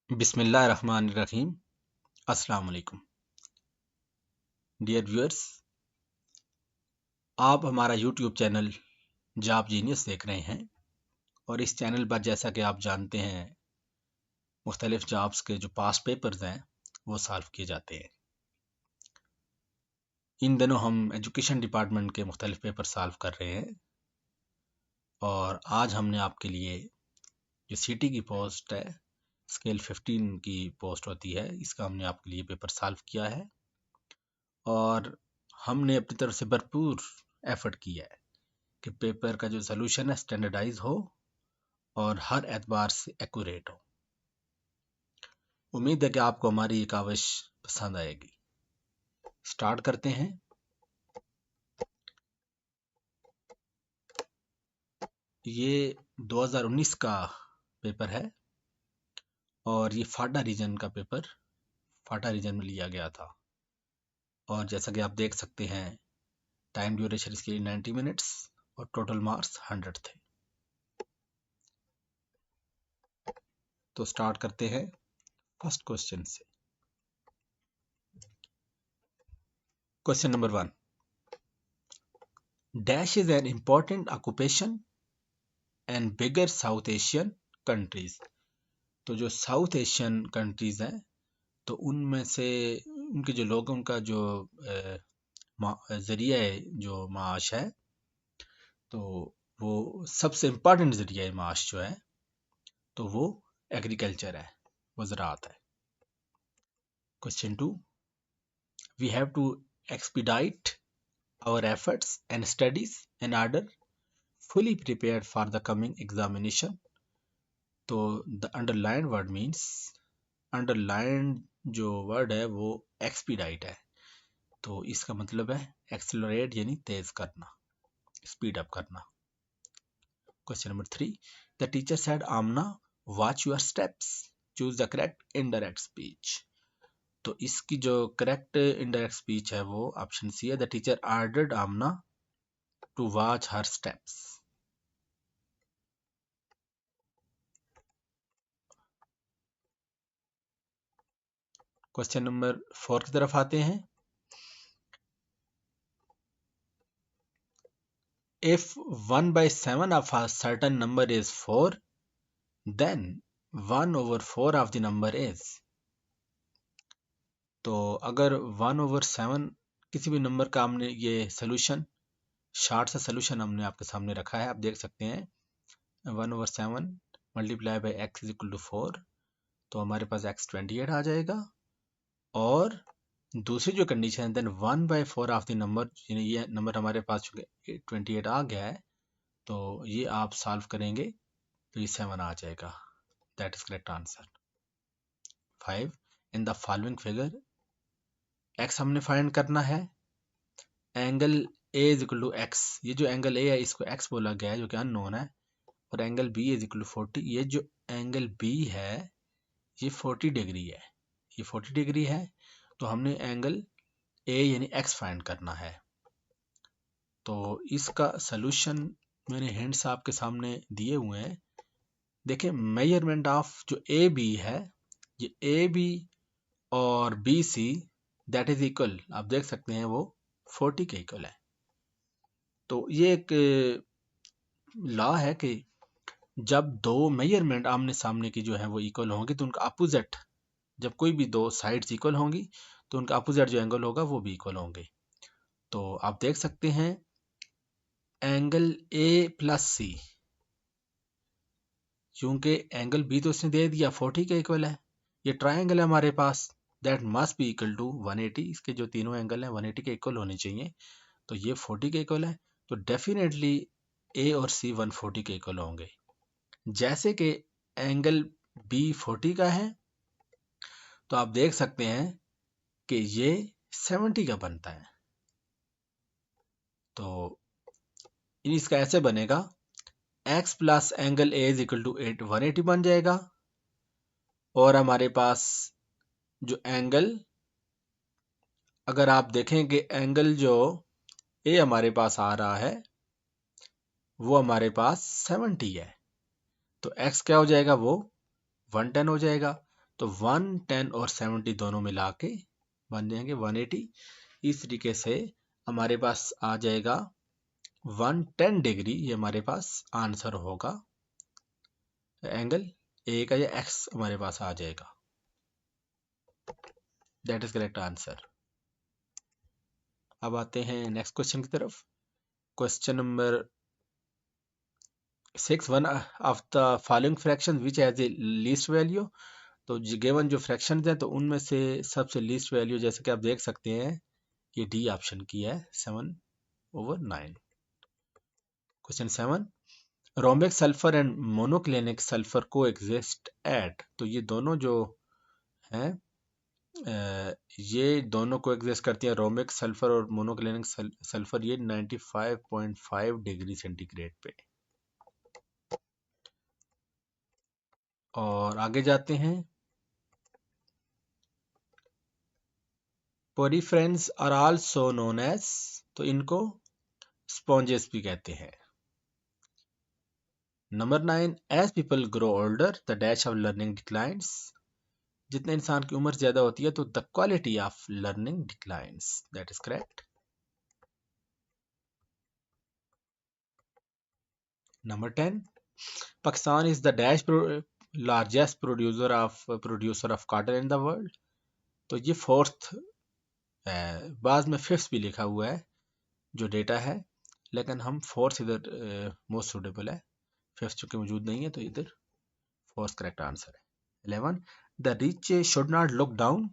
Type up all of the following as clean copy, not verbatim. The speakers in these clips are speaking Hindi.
बिस्मिल्लाहिर्रहमानिर्रहीम। अस्सलाम वालेकुम डियर व्यूअर्स, आप हमारा यूट्यूब चैनल जॉब जीनियस देख रहे हैं और इस चैनल पर जैसा कि आप जानते हैं मुख्तलिफ जॉब्स के जो पास्ट पेपर्स हैं वो सॉल्व किए जाते हैं। इन दिनों हम एजुकेशन डिपार्टमेंट के मुख्तलिफ पेपर सॉल्व कर रहे हैं और आज हमने आपके लिए जो सीटी की पोस्ट है, स्केल 15 की पोस्ट होती है, इसका हमने आपके लिए पेपर सॉल्व किया है और हमने अपनी तरफ से भरपूर एफर्ट किया है कि पेपर का जो सोल्यूशन है स्टैंडर्डाइज हो और हर एतबार से एक्यूरेट हो। उम्मीद है कि आपको हमारी ये काविश पसंद आएगी। स्टार्ट करते हैं। ये 2019 का पेपर है और ये फाटा रीजन का पेपर फाटा रीजन में लिया गया था और जैसा कि आप देख सकते हैं टाइम ड्यूरेशन इसके लिए 90 मिनट्स और टोटल मार्क्स 100 थे। तो स्टार्ट करते हैं फर्स्ट क्वेश्चन से। Question number 1, dash is an important occupation and bigger south Asian countries. तो जो साउथ एशियन कंट्रीज हैं तो उनमें से उनके जो लोगों का जो जरिया है, जो माश है, तो वो सबसे इम्पोर्टेंट जरिया है माश जो है तो वो एग्रीकल्चर है, वो ज़राअत है। Question 2, we have to expedite our efforts and studies in order fully prepared for the coming examination. तो the underlined word means, underlined जो वर्ड है वो expedite है, तो इसका मतलब है एक्सेलरेट यानी तेज करना, स्पीड अप करना। Question number 3, the teacher said Amna watch your steps, choose the correct indirect speech. तो इसकी जो करेक्ट इनडायरेक्ट स्पीच है वो ऑप्शन सी है, the teacher ordered Amna to watch her steps. Question number 4 की तरफ आते हैं। If 1/7 of a certain number is 4, then 1/4 of the number is। तो अगर 1/7 किसी भी नंबर का हमने ये सोल्यूशन, शार्ट सा सोल्यूशन हमने आपके सामने रखा है, आप देख सकते हैं 1/7 multiply by x is equal to 4, तो हमारे पास x 28 आ जाएगा। और दूसरी जो कंडीशन है देन 1/4 ऑफ द नंबर, यानी ये नंबर हमारे पास चूंकि 28 आ गया है तो ये आप सॉल्व करेंगे तो ये 7 आ जाएगा। That is correct answer. 5, in the following figure x हमने फाइंड करना है, angle a is equal to x, ये जो एंगल a है इसको x बोला गया है जो कि अननोन है, और angle b is equal to 40, ये जो एंगल b है ये 40 डिग्री है, ये 40 डिग्री है, तो हमने एंगल a यानी x फाइंड करना है। तो इसका सलूशन मैंने हिंट्स आपके सामने दिए हुए हैं। देखिए मेजरमेंट ऑफ जो ए बी है, ये ए बी और B C that is equal, आप देख सकते हैं वो 40 के इक्वल है। तो ये एक लॉ है कि जब दो मेजरमेंट आमने सामने की जो है वो इक्वल होंगी तो उनका अपोजिट, जब कोई भी दो साइड्स इक्वल होंगी तो उनका अपोजिट जो एंगल होगा वो भी इक्वल होंगे। तो आप देख सकते हैं एंगल ए प्लस सी, क्योंकि एंगल बी तो इसने दे दिया 40 के इक्वल है, ये ट्राइंगल है हमारे पास, that must be equal to 180, इसके जो तीनों एंगल हैं 180 के इक्वल होने चाहिए, तो ये 40 के इक्वल है, तो डेफिनेटली ए और सी 140 के इक्वल होंगे। जैसे कि एंगल बी 40 का है तो आप देख सकते हैं कि ये 70 का बनता है, तो इसका ऐसे बनेगा x plus angle A is equal to 180 बन जाएगा, और हमारे पास जो एंगल, अगर आप देखें कि एंगल जो ए हमारे पास आ रहा है वो हमारे पास 70 है, तो x क्या हो जाएगा, वो 110 हो जाएगा। तो 1, 10 और 70 दोनों मिला के बन जाएंगे 180। इस तरीके से हमारे पास आ जाएगा 110 डिग्री, ये हमारे पास आंसर होगा। एंगल ए का या एक्स हमारे पास आ जाएगा। That is correct answer. अब आते हैं नेक्स्ट क्वेश्चन की तरफ। Question number 6, one of the following fraction which has a least value. तो गिवन जो फ्रैक्शन हैं तो उनमें से सबसे लीस्ट वैल्यू जैसे कि आप देख सकते हैं ये डी ऑप्शन की है 7/9। Question 7, rhombic sulphur and monoclinic sulphur को एग्जिस्ट एट। तो ये दोनों जो हैं ये दोनों को एग्जिस्ट करती हैं, रोमिक सल्फर और मोनोक्लिनिक सल्फर, ये 95.5 डिग्री सेंटीग्रेड पे। और आगे जाते हैं। Poriferans are also known as, तो इनको स्पॉन्जेस भी कहते हैं। Number 9, as people grow older the dash of learning declines. जितने इंसान की उम्र ज्यादा होती है तो the quality of learning declines. That is correct. Number 10, Pakistan is the dash largest producer of cotton in the world. तो ये फोर्थ है, बाद में फिफ्थ भी लिखा हुआ है जो डेटा है, लेकिन हम फोर्थ इधर मोस्ट सुटेबल है, फिफ्थ चूंकि मौजूद नहीं है तो इधर फोर्थ करेक्ट आंसर है। 11, the rich should not look down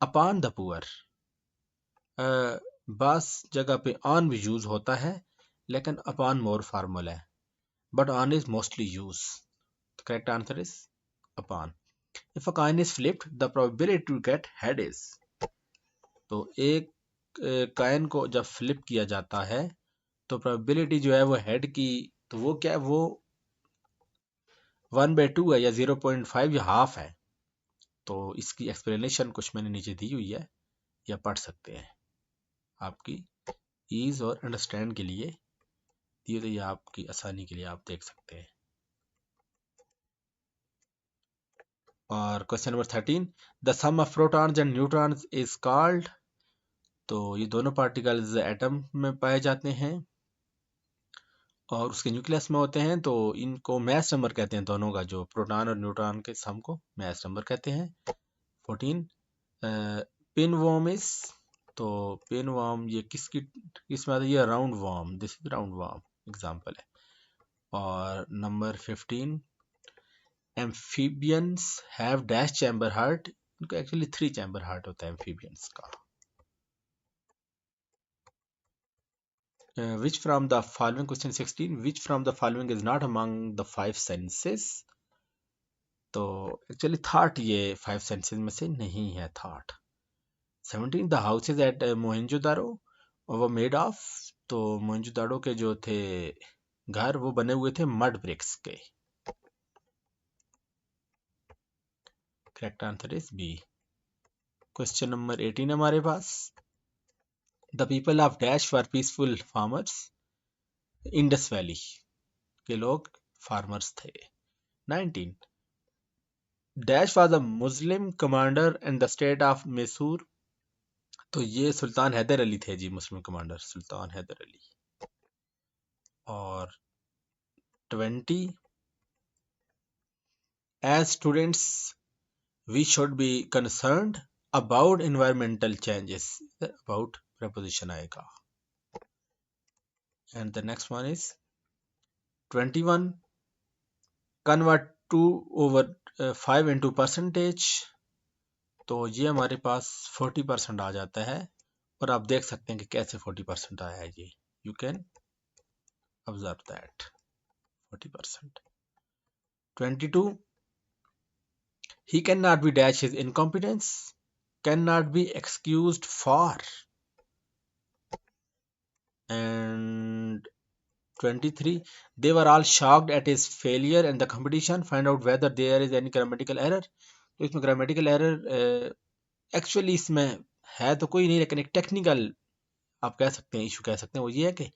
upon the poor. बस जगह पे ऑन भी यूज होता है लेकिन अपॉन मोर फॉर्मल है, but on is mostly use. Correct answer is upon. If a coin is flipped the probability to get head is. तो एक कॉइन को जब फ्लिप किया जाता है तो प्रोबेबिलिटी जो है वो हेड की, तो वो क्या है, वो 1/2 है या 0.5 या हाफ है। तो इसकी एक्सप्लेनेशन कुछ मैंने नीचे दी हुई है या पढ़ सकते हैं, आपकी ईज और अंडरस्टैंड के लिए दिए, तो ये आपकी आसानी के लिए आप देख सकते हैं। और question number 13, the sum of protons and neutrons is called. तो ये दोनों पार्टिकल्स एटम में पाए जाते हैं और उसके न्यूक्लियस में होते हैं, तो इनको मैस नंबर कहते हैं। दोनों का जो प्रोटॉन और न्यूट्रॉन के सम को मैस नंबर कहते हैं। 14, पिन वॉर्म इज। तो पिन वॉर्म ये किसमें आता है, ये round warm, this is round warm example है। और number 15, amphibians have dash chamber heart. इनको एक्चुअली 3 चैम्बर हार्ट होता है एम्फीबियंस का। Which from the following, question 16, which from the following is not among the 5 senses। तो एक्चुअली थॉट ये 5 सेंसेस में से नहीं है thought. 17, the houses at Mohenjodaro वो मेड ऑफ। तो मोहनजोदारो के जो थे घर वो बने हुए थे मड ब्रिक्स के। Correct answer is B. Question number 18 हमारे पास। The people of dash were peaceful farmers. Indus Valley के लोग फार्मर्स थे। 19, dash was a Muslim commander in the state of Mysore. तो ये सुल्तान हैदर अली थे जी, मुस्लिम कमांडर सुल्तान हैदर अली। और 20, as students we should be concerned about environmental changes. About proposition आएगा। And the next one is 21, convert 2/5 into percentage. तो ये हमारे पास 40% आ जाता है और आप देख सकते हैं कि कैसे 40% आया है ये। You can observe that 40%। 22, he cannot be dash his incompetence cannot be excused for। And 23, they were all shocked at his failure in the competition, find out whether there is any grammatical error। तो इसमें grammatical error एक्चुअली इसमें है तो कोई नहीं, लेकिन एक टेक्निकल आप कह सकते हैं इशू कह सकते हैं, वो ये है कि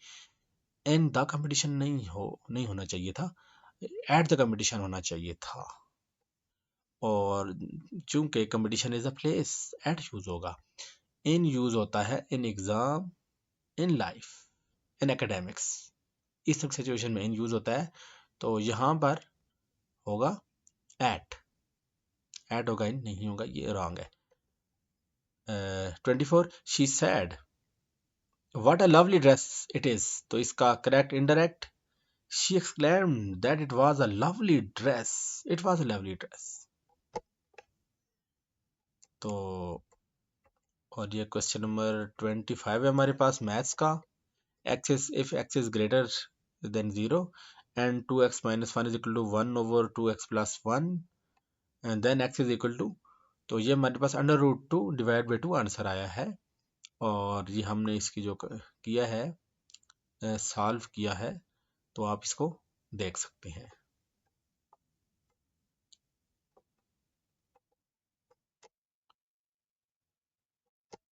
इन द कंपटीशन नहीं होना चाहिए था, एट द कंपटीशन होना चाहिए था। और चूंकि competition is a place, at use होगा। इन यूज होता है in exam, in life, in academics, इस सब सिचुएशन में इन यूज होता है। तो यहाँ पर होगा एट होगा, इन नहीं होगा, ये रॉन्ग है। 24 she said what a lovely dress it is, तो इसका correct indirect she exclaimed that it was a lovely dress, it was a lovely dress. तो और ये क्वेश्चन नंबर 25 है हमारे पास मैथ्स का। x is if x is greater than 0 and 2x minus 1 is equal to 1 over 2x plus 1 and then x is equal to, तो ये हमारे पास under root 2 divide by 2 answer आया है। और ये हमने इसकी जो किया है, सॉल्व किया है, तो आप इसको देख सकते हैं।